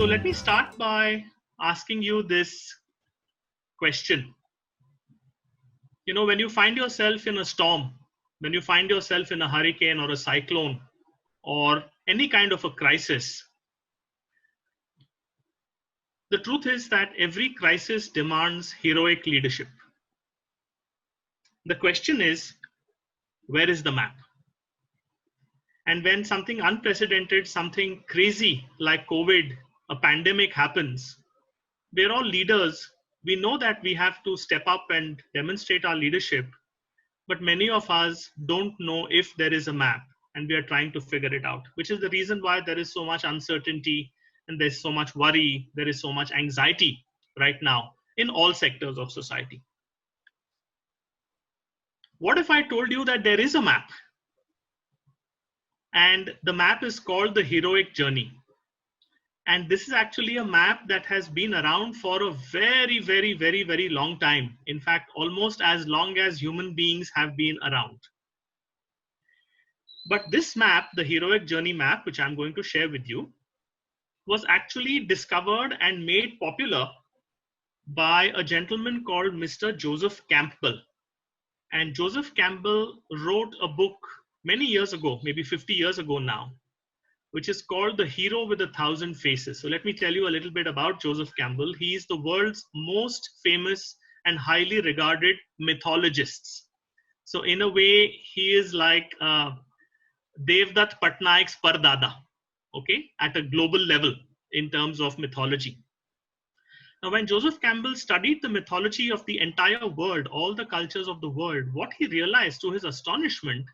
So let me start by asking you this question. You know, when you find yourself in a storm, when you find yourself in a hurricane or a cyclone or any kind of a crisis, the truth is that every crisis demands heroic leadership. The question is, where is the map? And when something unprecedented, something crazy like COVID, a pandemic happens, we're all leaders. We know that we have to step up and demonstrate our leadership, but many of us don't know if there is a map and we are trying to figure it out, which is the reason why there is so much uncertainty and there's so much worry, there is so much anxiety right now in all sectors of society. What if I told you that there is a map? And the map is called the heroic journey. And this is actually a map that has been around for a very, very, very, very long time. In fact, almost as long as human beings have been around. But this map, the heroic journey map, which I'm going to share with you, was actually discovered and made popular by a gentleman called Mr. Joseph Campbell. And Joseph Campbell wrote a book many years ago, maybe 50 years ago now, which is called The Hero with 1,000 Faces. So let me tell you a little bit about Joseph Campbell. He is the world's most famous and highly regarded mythologist. So in a way, he is like Devdutt Patnaik's Pardada, okay, at a global level in terms of mythology. Now, when Joseph Campbell studied the mythology of the entire world, all the cultures of the world, what he realized to his astonishment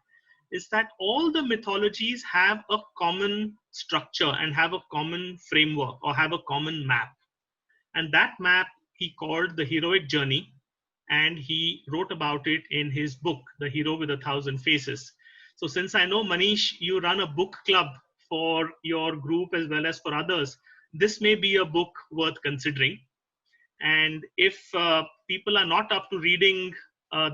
is that all the mythologies have a common structure and have a common framework or have a common map. And that map he called the heroic journey, and he wrote about it in his book, The Hero with 1,000 Faces. So since I know, Manish, you run a book club for your group as well as for others, this may be a book worth considering. And if people are not up to reading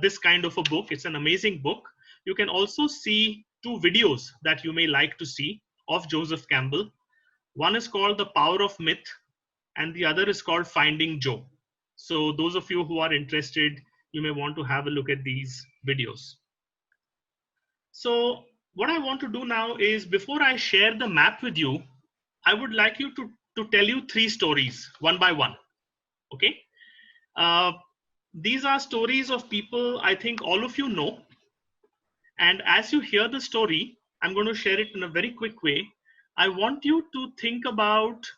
this kind of a book, it's an amazing book. You can also see two videos that you may like to see of Joseph Campbell. One is called The Power of Myth, and the other is called Finding Joe. So those of you who are interested, you may want to have a look at these videos. So what I want to do now is, before I share the map with you, I would like you to tell you three stories one by one. Okay. These are stories of people I think all of you know. And as you hear the story, I'm going to share it in a very quick way. I want you to think about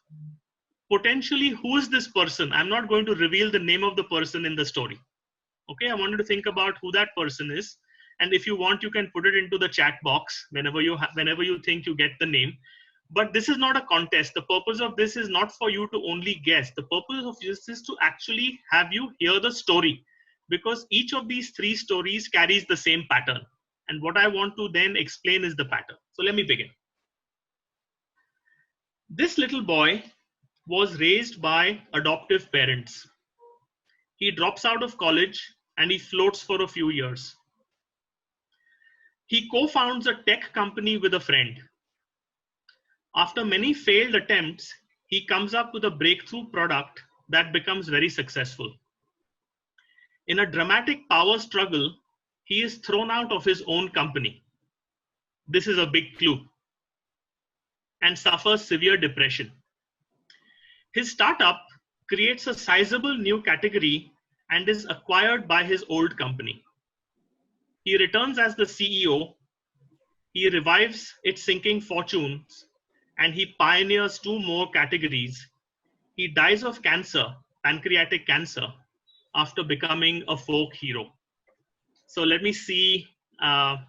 potentially who is this person. I'm not going to reveal the name of the person in the story. Okay, I want you to think about who that person is. And if you want, you can put it into the chat box whenever you think you get the name. But this is not a contest. The purpose of this is not for you to only guess. The purpose of this is to actually have you hear the story, because each of these three stories carries the same pattern. And what I want to then explain is the pattern. So let me begin. This little boy was raised by adoptive parents. He drops out of college and he floats for a few years. He co-founds a tech company with a friend. After many failed attempts, he comes up with a breakthrough product that becomes very successful. In a dramatic power struggle, he is thrown out of his own company. This is a big clue. And suffers severe depression. His startup creates a sizable new category and is acquired by his old company. He returns as the CEO. He revives its sinking fortunes, and he pioneers two more categories. He dies of cancer, pancreatic cancer, after becoming a folk hero. So let me see how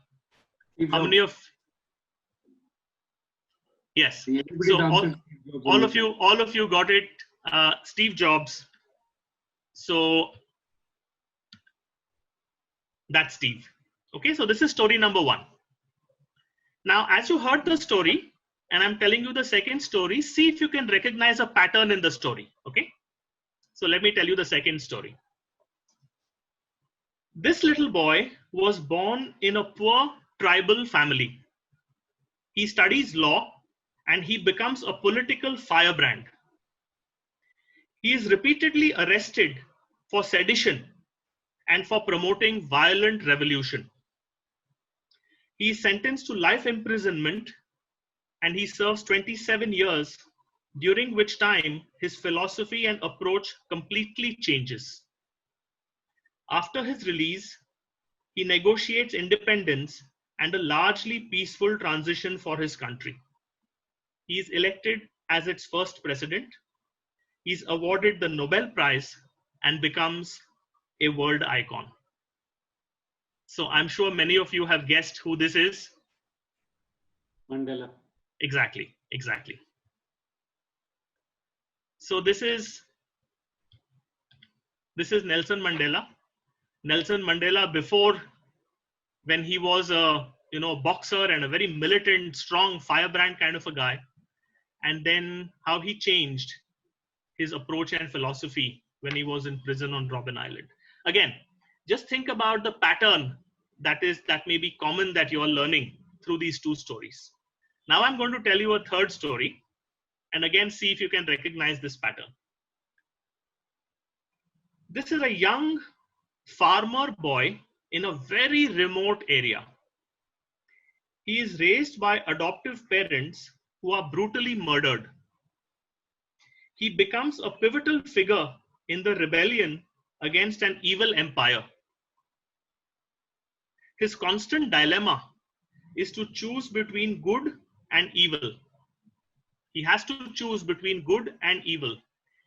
many of, yes. So all of you got it. Steve Jobs. So that's Steve. Okay, so this is story number one. Now, as you heard the story, and I'm telling you the second story, see if you can recognize a pattern in the story. Okay, so let me tell you the second story. This little boy was born in a poor tribal family. He studies law and he becomes a political firebrand. He is repeatedly arrested for sedition and for promoting violent revolution. He is sentenced to life imprisonment and he serves 27 years, during which time his philosophy and approach completely changes. After his release, he negotiates independence and a largely peaceful transition for his country. He is elected as its first president. He is awarded the Nobel Prize and becomes a world icon. So I'm sure many of you have guessed who this is. Mandela. Exactly. So this is Nelson Mandela. Nelson Mandela, before, when he was a boxer and a very militant, strong, firebrand kind of a guy, and then how he changed his approach and philosophy when he was in prison on Robben Island. Again, just think about the pattern that may be common that you are learning through these two stories. Now I'm going to tell you a third story, and again, see if you can recognize this pattern. This is a young farmer boy in a very remote area. He is raised by adoptive parents who are brutally murdered. He becomes a pivotal figure in the rebellion against an evil empire. His constant dilemma is to choose between good and evil. He has to choose between good and evil,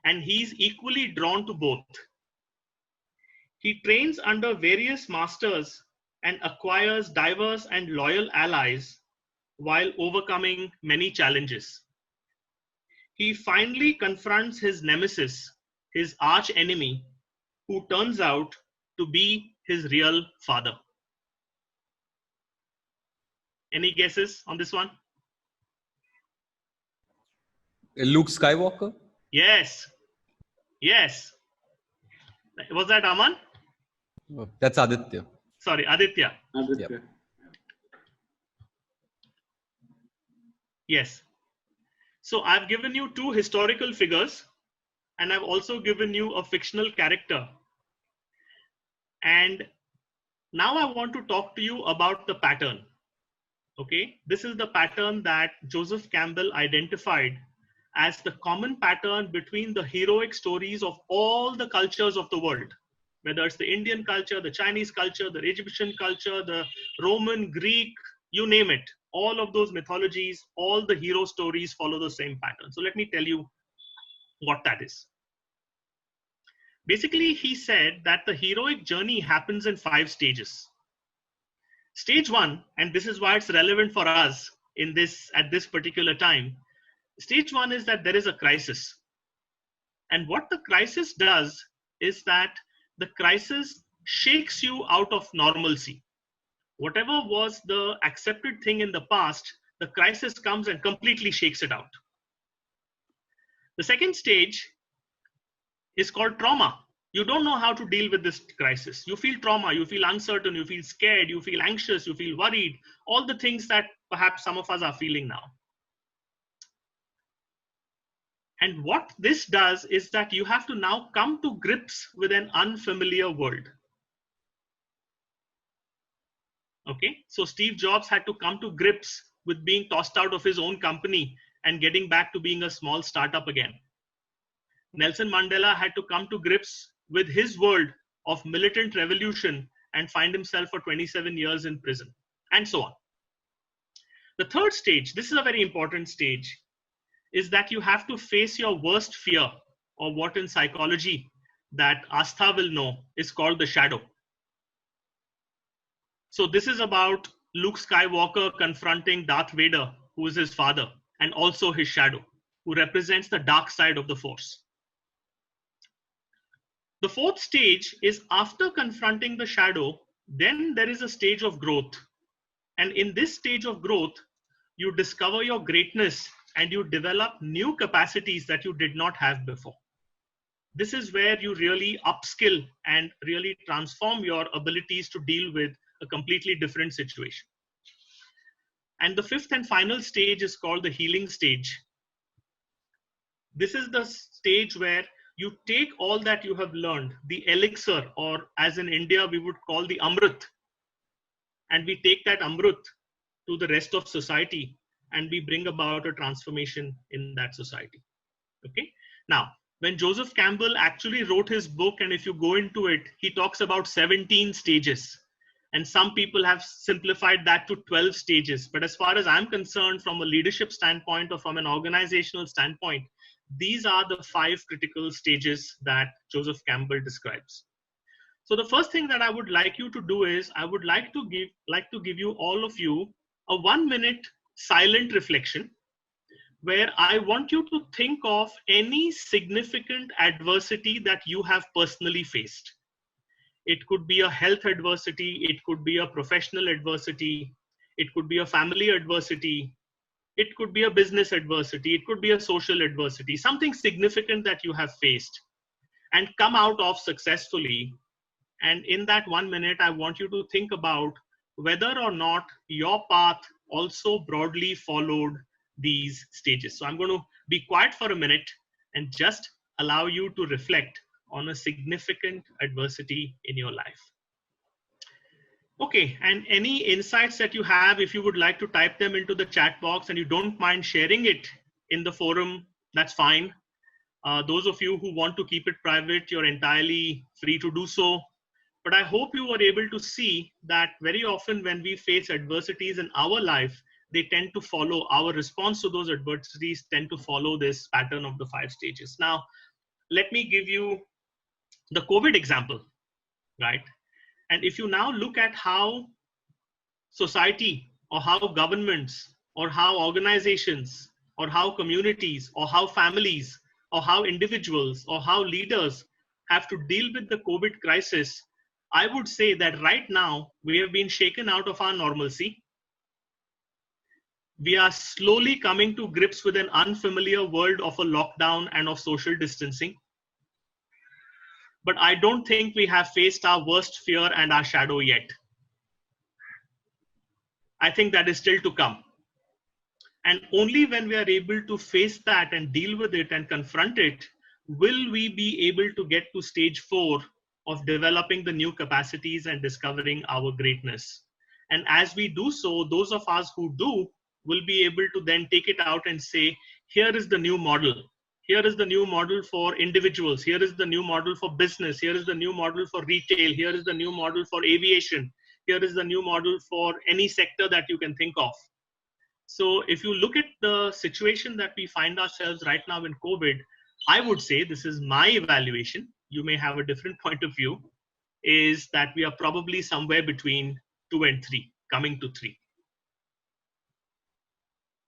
and he is equally drawn to both. He trains under various masters and acquires diverse and loyal allies while overcoming many challenges. He finally confronts his nemesis, his arch enemy, who turns out to be his real father. Any guesses on this one? Luke Skywalker? Yes. Was that Aman? That's Aditya. Sorry, Aditya. Yep. Yes. So I've given you two historical figures, and I've also given you a fictional character. And now I want to talk to you about the pattern. Okay, this is the pattern that Joseph Campbell identified as the common pattern between the heroic stories of all the cultures of the world, whether it's the Indian culture, the Chinese culture, the Egyptian culture, the Roman, Greek, you name it. All of those mythologies, all the hero stories follow the same pattern. So let me tell you what that is. Basically, he said that the heroic journey happens in 5 stages. Stage 1, and this is why it's relevant for us at this particular time. Stage 1 is that there is a crisis. And what the crisis does is that the crisis shakes you out of normalcy. Whatever was the accepted thing in the past, the crisis comes and completely shakes it out. The second stage is called trauma. You don't know how to deal with this crisis. You feel trauma, you feel uncertain, you feel scared, you feel anxious, you feel worried, all the things that perhaps some of us are feeling now. And what this does is that you have to now come to grips with an unfamiliar world. Okay, so Steve Jobs had to come to grips with being tossed out of his own company and getting back to being a small startup again. Nelson Mandela had to come to grips with his world of militant revolution and find himself for 27 years in prison, and so on. The third stage, this is a very important stage, is that you have to face your worst fear, or what in psychology that Astha will know is called the shadow. So this is about Luke Skywalker confronting Darth Vader, who is his father, and also his shadow, who represents the dark side of the Force. The fourth stage is after confronting the shadow, then there is a stage of growth. And in this stage of growth, you discover your greatness and you develop new capacities that you did not have before. This is where you really upskill and really transform your abilities to deal with a completely different situation. And the fifth and final stage is called the healing stage. This is the stage where you take all that you have learned, the elixir, or as in India, we would call the Amrit, and we take that Amrit to the rest of society and we bring about a transformation in that society. Okay. Now, when Joseph Campbell actually wrote his book, and if you go into it, he talks about 17 stages. And some people have simplified that to 12 stages. But as far as I'm concerned, from a leadership standpoint or from an organizational standpoint, these are the 5 critical stages that Joseph Campbell describes. So the first thing that I would like you to do is I would like to give you all of you a 1-minute silent reflection where I want you to think of any significant adversity that you have personally faced. It could be a health adversity, it could be a professional adversity, it could be a family adversity, it could be a business adversity, it could be a social adversity, something significant that you have faced and come out of successfully. And in that 1 minute, I want you to think about whether or not your path also broadly followed these stages. So I'm going to be quiet for a minute and just allow you to reflect on a significant adversity in your life. Okay, and any insights that you have, if you would like to type them into the chat box and you don't mind sharing it in the forum, that's fine. Those of you who want to keep it private, you're entirely free to do so. But I hope you were able to see that very often when we face adversities in our life, they tend to follow, our response to those adversities tend to follow this pattern of the 5 stages. Now, let me give you the COVID example, right? And if you now look at how society or how governments or how organizations or how communities or how families or how individuals or how leaders have to deal with the COVID crisis, I would say that right now we have been shaken out of our normalcy. We are slowly coming to grips with an unfamiliar world of a lockdown and of social distancing. But I don't think we have faced our worst fear and our shadow yet. I think that is still to come. And only when we are able to face that and deal with it and confront it, will we be able to get to stage 4 of developing the new capacities and discovering our greatness. And as we do so, those of us who do will be able to then take it out and say, here is the new model. Here is the new model for individuals. Here is the new model for business. Here is the new model for retail. Here is the new model for aviation. Here is the new model for any sector that you can think of. So if you look at the situation that we find ourselves right now in COVID, I would say, this is my evaluation, you may have a different point of view, is that we are probably somewhere between 2 and 3, coming to 3.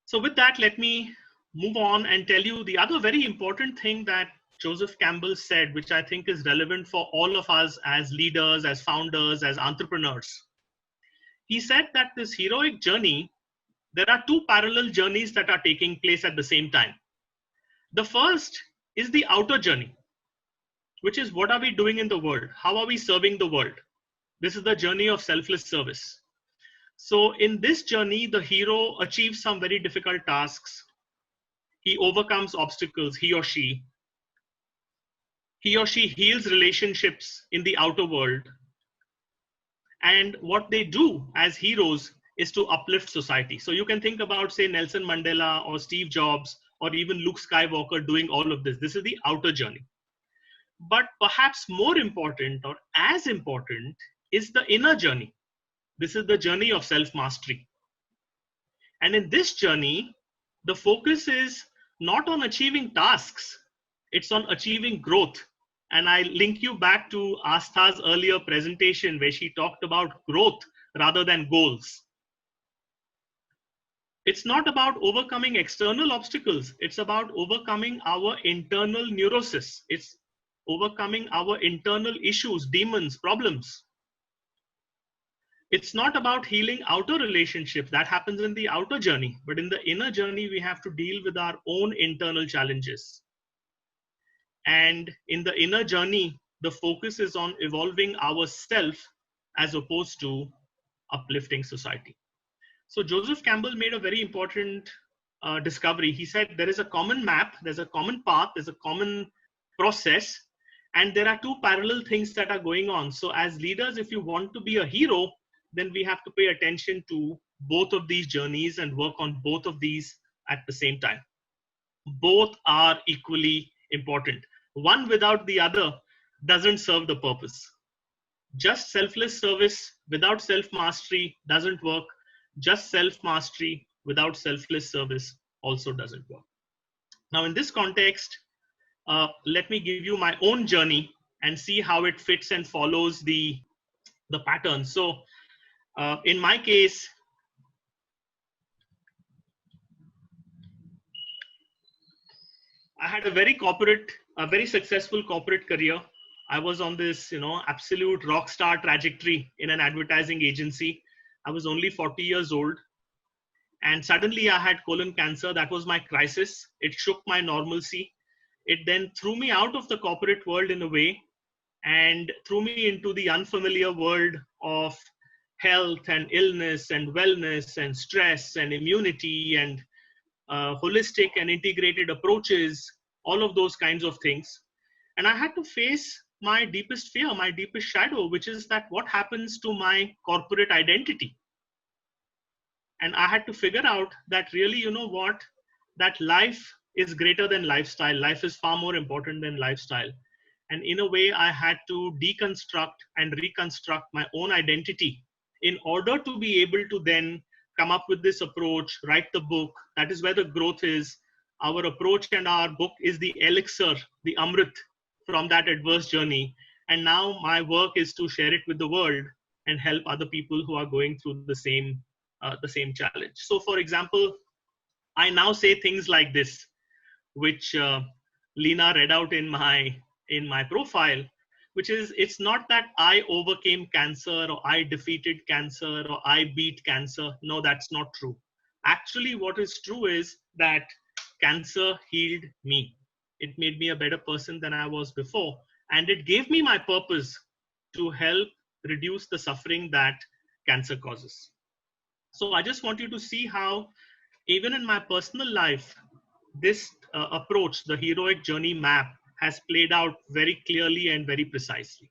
So with that, let me move on and tell you the other very important thing that Joseph Campbell said, which I think is relevant for all of us as leaders, as founders, as entrepreneurs. He said that this heroic journey, there are 2 parallel journeys that are taking place at the same time. The first is the outer journey, which is what are we doing in the world? How are we serving the world? This is the journey of selfless service. So in this journey, the hero achieves some very difficult tasks. He overcomes obstacles, he or she. He or she heals relationships in the outer world. And what they do as heroes is to uplift society. So you can think about, say, Nelson Mandela or Steve Jobs or even Luke Skywalker doing all of this. This is the outer journey. But perhaps more important or as important is the inner journey. This is the journey of self-mastery. And in this journey, the focus is not on achieving tasks, it's on achieving growth. And I link you back to Astha's earlier presentation where she talked about growth rather than goals. It's not about overcoming external obstacles. It's about overcoming our internal neurosis. It's overcoming our internal issues, demons, problems. It's not about healing outer relationships. That happens in the outer journey. But in the inner journey, we have to deal with our own internal challenges. And in the inner journey, the focus is on evolving ourselves as opposed to uplifting society. So Joseph Campbell made a very important discovery. He said there is a common map, there's a common path, there's a common process. And there are two parallel things that are going on. So as leaders, if you want to be a hero, then we have to pay attention to both of these journeys and work on both of these at the same time. Both are equally important. One without the other doesn't serve the purpose. Just selfless service without self-mastery doesn't work. Just self-mastery without selfless service also doesn't work. Now, in this context, let me give you my own journey and see how it fits and follows the pattern. So, in my case, I had a very successful corporate career. I was on this, absolute rock star trajectory in an advertising agency. I was only 40 years old. And suddenly I had colon cancer. That was my crisis. It shook my normalcy. It then threw me out of the corporate world in a way and threw me into the unfamiliar world of health and illness and wellness and stress and immunity and holistic and integrated approaches, all of those kinds of things. And I had to face my deepest fear, my deepest shadow, which is that what happens to my corporate identity? And I had to figure out that really, that life is greater than lifestyle. Life is far more important than lifestyle. And in a way, I had to deconstruct and reconstruct my own identity in order to be able to then come up with this approach, write the book. That is where the growth is. Our approach and our book is the elixir, the amrit from that adverse journey. And now my work is to share it with the world and help other people who are going through the same challenge. So, for example, I now say things like this, which Lena read out in my profile, which is, it's not that I overcame cancer or I defeated cancer or I beat cancer. No, that's not true. Actually, what is true is that cancer healed me. It made me a better person than I was before. And it gave me my purpose to help reduce the suffering that cancer causes. So I just want you to see how, even in my personal life, this approach, the heroic journey map, has played out very clearly and very precisely.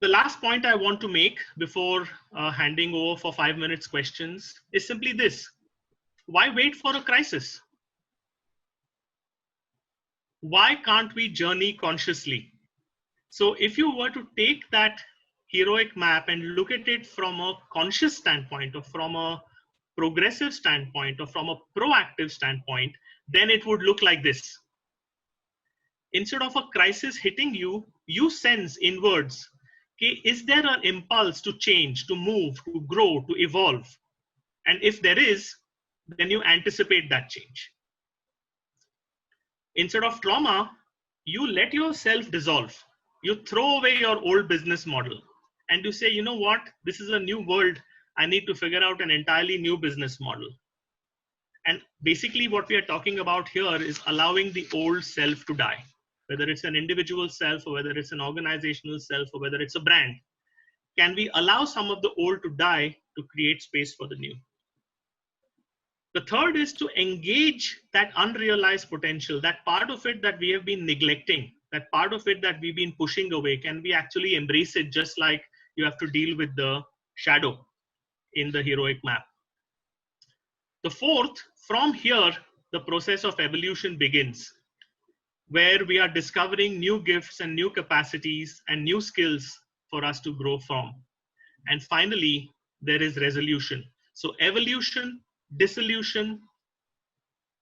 The last point I want to make before handing over for 5 minutes questions is simply this. Why wait for a crisis? Why can't we journey consciously? So if you were to take that heroic map and look at it from a conscious standpoint or from a progressive standpoint or from a proactive standpoint, then it would look like this. Instead of a crisis hitting you, you sense inwards, okay, is there an impulse to change, to move, to grow, to evolve? And if there is, then you anticipate that change. Instead of trauma, you let yourself dissolve. You throw away your old business model and you say, you know what, this is a new world. I need to figure out an entirely new business model. And basically what we are talking about here is allowing the old self to die, whether it's an individual self or whether it's an organizational self or whether it's a brand. Can we allow some of the old to die to create space for the new? The third is to engage that unrealized potential, that part of it that we have been neglecting, that part of it that we've been pushing away. Can we actually embrace it, just like you have to deal with the shadow in the heroic map? The fourth, from here, the process of evolution begins, where we are discovering new gifts and new capacities and new skills for us to grow from. And finally, there is resolution. So evolution, dissolution,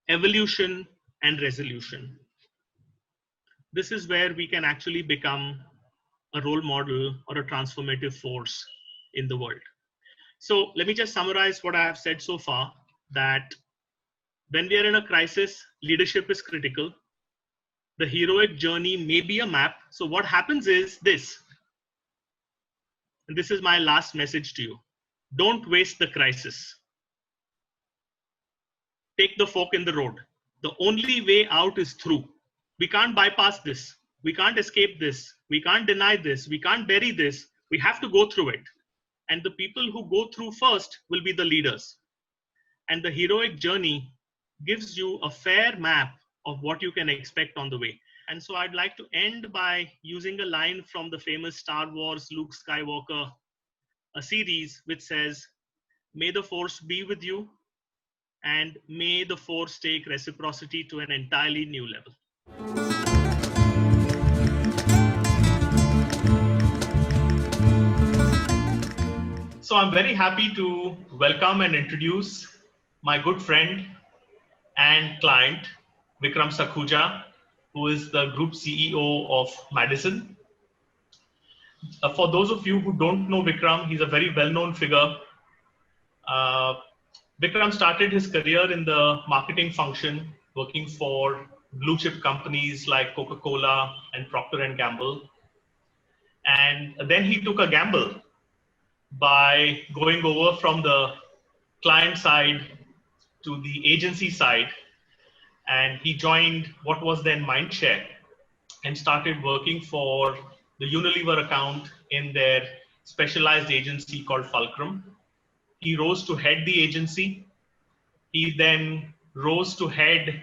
evolution, and resolution. This is where we can actually become a role model or a transformative force in the world. So let me just summarize what I have said so far, that when we are in a crisis, leadership is critical. The heroic journey may be a map. So what happens is this, and this is my last message to you. Don't waste the crisis. Take the fork in the road. The only way out is through. We can't bypass this. We can't escape this. We can't deny this. We can't bury this. We have to go through it. And the people who go through first will be the leaders. And the heroic journey gives you a fair map of what you can expect on the way. And so I'd like to end by using a line from the famous Star Wars Luke Skywalker a series, which says, "May the force be with you, and may the force take reciprocity to an entirely new level." So I'm very happy to welcome and introduce my good friend and client, Vikram Sakhuja, who is the Group CEO of Madison. For those of you who don't know Vikram, he's a very well-known figure. Vikram started his career in the marketing function, working for blue chip companies like Coca-Cola and Procter & Gamble. And then he took a gamble by going over from the client side to the agency side. And he joined what was then Mindshare and started working for the Unilever account in their specialized agency called Fulcrum. He rose to head the agency. He then rose to head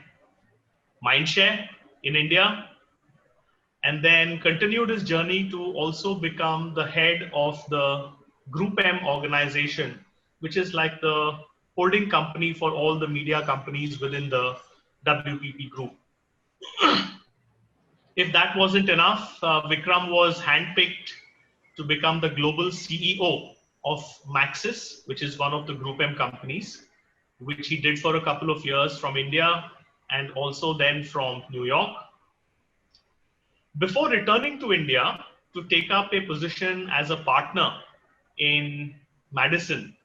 Mindshare in India, and then continued his journey to also become the head of the Group M organization, which is like the holding company for all the media companies within the WPP group. If that wasn't enough, Vikram was handpicked to become the global CEO of Maxis, which is one of the Group M companies, which he did for a couple of years from India and also then from New York. Before returning to India to take up a position as a partner in Madison,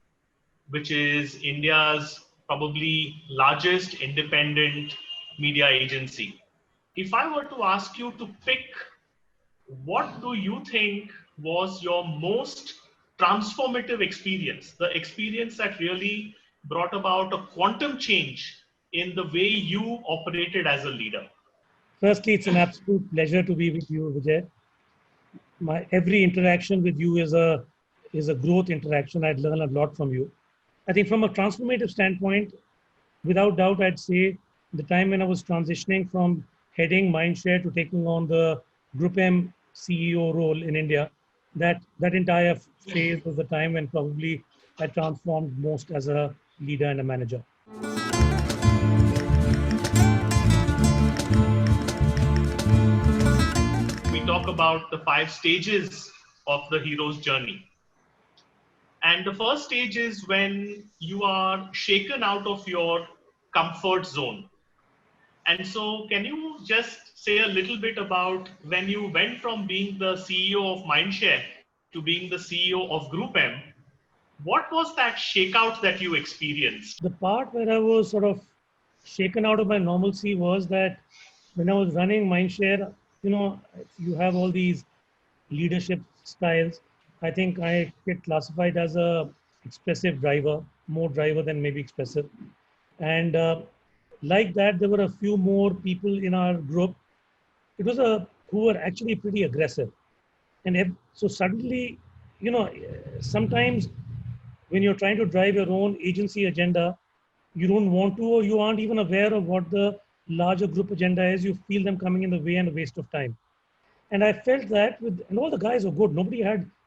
which is India's probably largest independent media agency. If I were to ask you to pick, what do you think was your most transformative experience, the experience that really brought about a quantum change in the way you operated as a leader? Firstly, it's an absolute pleasure to be with you, Vijay. Every interaction with you is a growth interaction. I'd learn a lot from you. I think from a transformative standpoint, without doubt, I'd say the time when I was transitioning from heading Mindshare to taking on the Group M CEO role in India, that entire phase was the time when probably I transformed most as a leader and a manager. We talk about the 5 stages of the hero's journey. And the first stage is when you are shaken out of your comfort zone. And so can you just say a little bit about when you went from being the CEO of Mindshare to being the CEO of Group M? What was that shakeout that you experienced? The part where I was sort of shaken out of my normalcy was that when I was running Mindshare, you have all these leadership styles. I think I get classified as a expressive driver, more driver than maybe expressive. And like that, there were a few more people in our group. It was who were actually pretty aggressive. And so suddenly, sometimes when you're trying to drive your own agency agenda, you don't want to, or you aren't even aware of what the larger group agenda is. You feel them coming in the way and a waste of time. And I felt that and all the guys were good.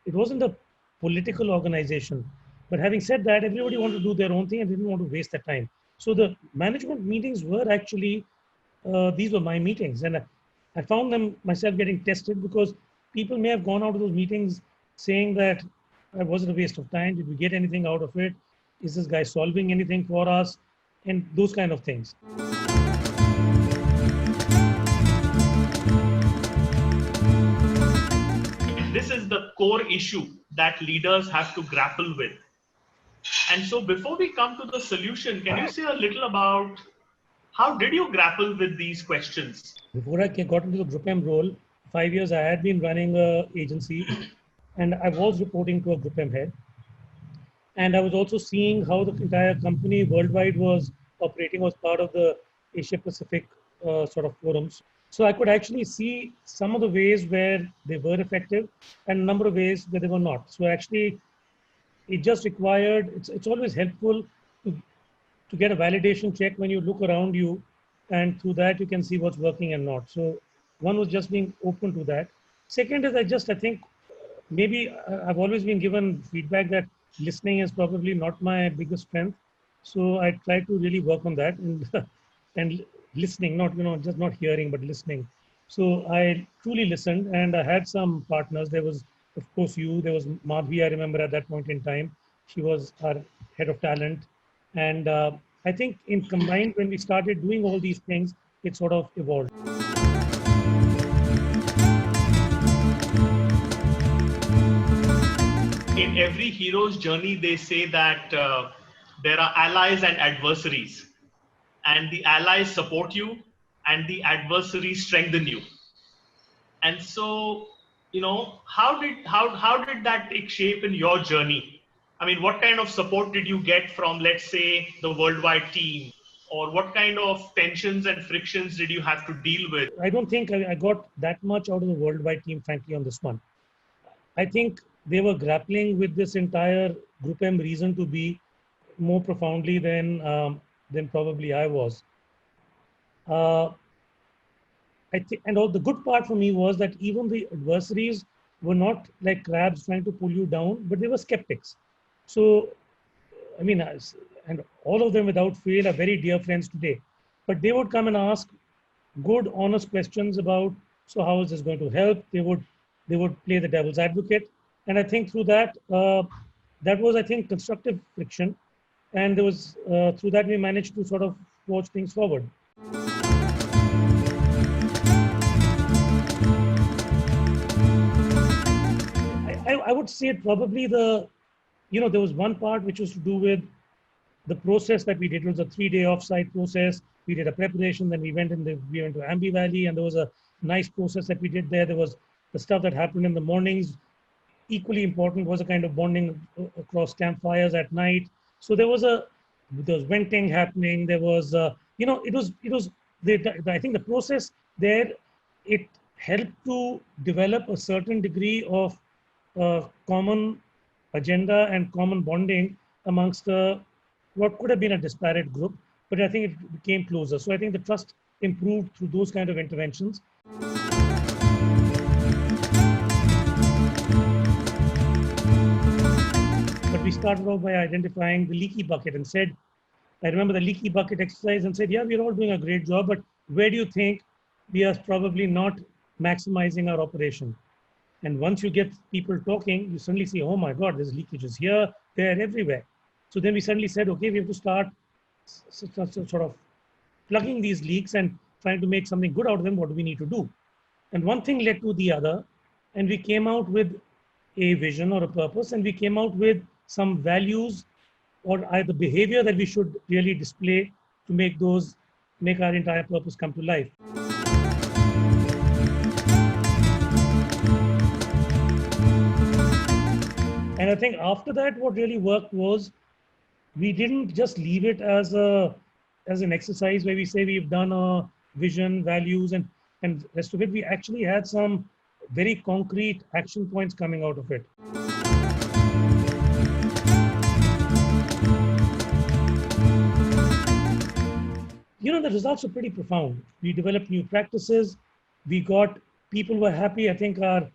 It wasn't a political organization. But having said that, everybody wanted to do their own thing and didn't want to waste their time. So the management meetings were actually, these were my meetings. And I found myself getting tested because people may have gone out of those meetings saying that, was it a waste of time? Did we get anything out of it? Is this guy solving anything for us? And those kind of things. This is the core issue that leaders have to grapple with. And so before we come to the solution, can you say a little about how did you grapple with these questions? Before I got into the Group M role, 5 years I had been running an agency and I was reporting to a Group M head. And I was also seeing how the entire company worldwide was operating as part of the Asia Pacific sort of forums. So I could actually see some of the ways where they were effective and a number of ways where they were not. So actually, it just required, it's always helpful to get a validation check when you look around you and through that you can see what's working and not. So one was just being open to that. Second is I think maybe I've always been given feedback that listening is probably not my biggest strength. So I try to really work on that and and listening, not just not hearing but listening. So I truly listened, and I had some partners. There was, of course, there was Madhvi. I remember at that point in time, she was our head of talent, and I think in combined when we started doing all these things, it sort of evolved. In every hero's journey, they say that there are allies and adversaries, and the allies support you, and the adversaries strengthen you. And so, how did that take shape in your journey? I mean, what kind of support did you get from, let's say, the worldwide team, or what kind of tensions and frictions did you have to deal with? I don't think I got that much out of the worldwide team, frankly, on this one. I think they were grappling with this entire Group M reason to be more profoundly than probably I was. I think, and all the good part for me was that even the adversaries were not like crabs trying to pull you down, but they were skeptics. So, I mean, and all of them without fail are very dear friends today. But they would come and ask good, honest questions about, so how is this going to help? They would play the devil's advocate, and I think through that, that was, I think, constructive friction, and there was through that we managed to sort of forge things forward. I would say probably there was one part which was to do with the process that we did. It was a 3-day offsite process. We did a preparation, then we went to Ambi Valley, and there was a nice process that we did there. There was the stuff that happened in the mornings. Equally important was a kind of bonding across campfires at night. So there was venting happening. There was, I think the process there, it helped to develop a certain degree of common agenda and common bonding amongst what could have been a disparate group, but I think it became closer. So I think the trust improved through those kind of interventions. But we started off by identifying the leaky bucket and said, I remember the leaky bucket exercise and said, yeah, we're all doing a great job, but where do you think we are probably not maximizing our operation? And once you get people talking, you suddenly see, oh my God, there's leakages here, there, everywhere. So then we suddenly said, okay, we have to start sort of plugging these leaks and trying to make something good out of them. What do we need to do? And one thing led to the other, and we came out with a vision or a purpose, and we came out with some values or either behavior that we should really display to make our entire purpose come to life. And I think after that, what really worked was we didn't just leave it as an exercise where we say we've done a vision, values, and rest of it. We actually had some very concrete action points coming out of it. The results are pretty profound. We developed new practices. We got people were happy. I think our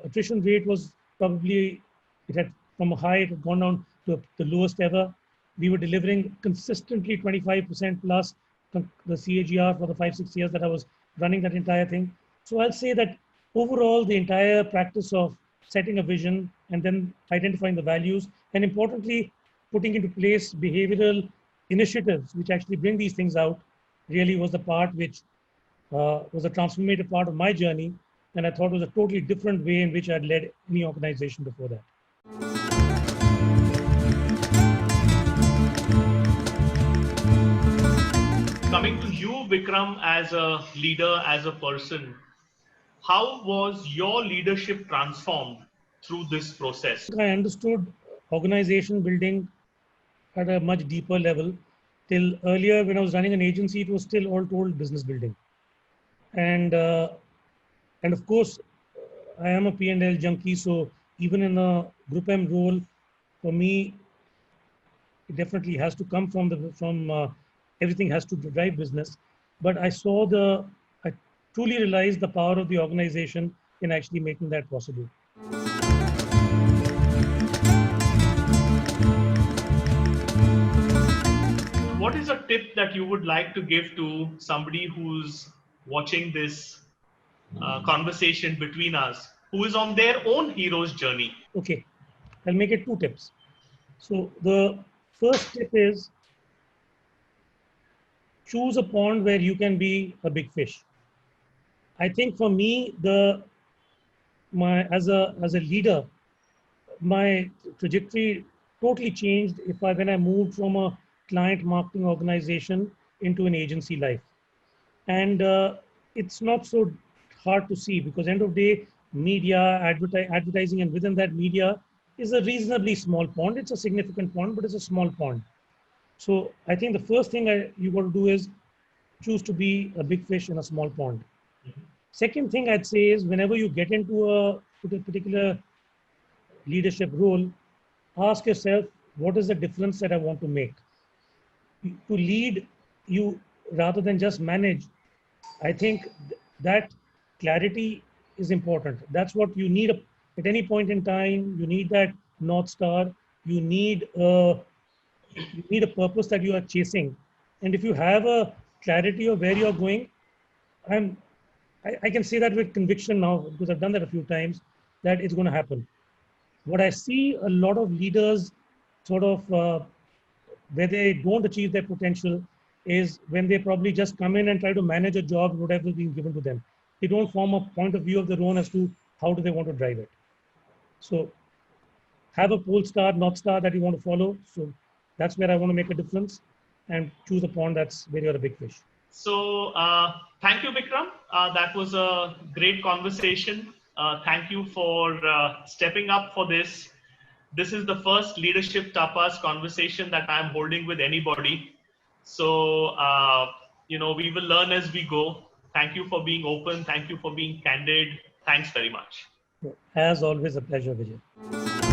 attrition rate was probably, it had from a high, it had gone down to the lowest ever. We were delivering consistently 25% plus the CAGR for the 5-6 years that I was running that entire thing. So I'll say that overall, the entire practice of setting a vision and then identifying the values, and importantly, putting into place behavioral initiatives which actually bring these things out, really was the part which was a transformative part of my journey, and I thought was a totally different way in which I'd led any organization before that. Coming to you, Vikram, as a leader, as a person, how was your leadership transformed through this process? I understood organization building at a much deeper level. Till earlier, when I was running an agency, it was still all told business building. And of course, I am a P&L junkie, so even in a Group M role, for me, it definitely has to come from everything has to drive business. but I truly realized the power of the organization in actually making that possible. What is a tip that you would like to give to somebody who's watching this conversation between us, who is on their own hero's journey? Okay, I'll make it 2 tips. So the first tip is choose a pond where you can be a big fish. I think for me, as a leader, my trajectory totally changed when I moved from a client marketing organization into an agency life. And it's not so hard to see, because end of day, media, advertising, and within that media is a reasonably small pond. It's a significant pond, but it's a small pond. So I think the first thing you got to do is choose to be a big fish in a small pond. Second thing I'd say is, whenever you get into a particular leadership role, ask yourself, what is the difference that I want to make? To lead you rather than just manage, I think that clarity is important. That's what you need at any point in time. You need that North Star. You need a purpose that you are chasing. And if you have a clarity of where you're going, I can say that with conviction now, because I've done that a few times, that it's going to happen. What I see a lot of leaders sort of where they don't achieve their potential is when they probably just come in and try to manage a job, whatever is being given to them. They don't form a point of view of their own as to how do they want to drive it. So have a pole star, North Star that you want to follow. So that's where I want to make a difference, and choose a pond that's where you're a big fish. So thank you, Vikram. That was a great conversation. Thank you for stepping up for this. This is the first Leadership Tapas conversation that I'm holding with anybody. So, we will learn as we go. Thank you for being open. Thank you for being candid. Thanks very much. As always, a pleasure, Vijay.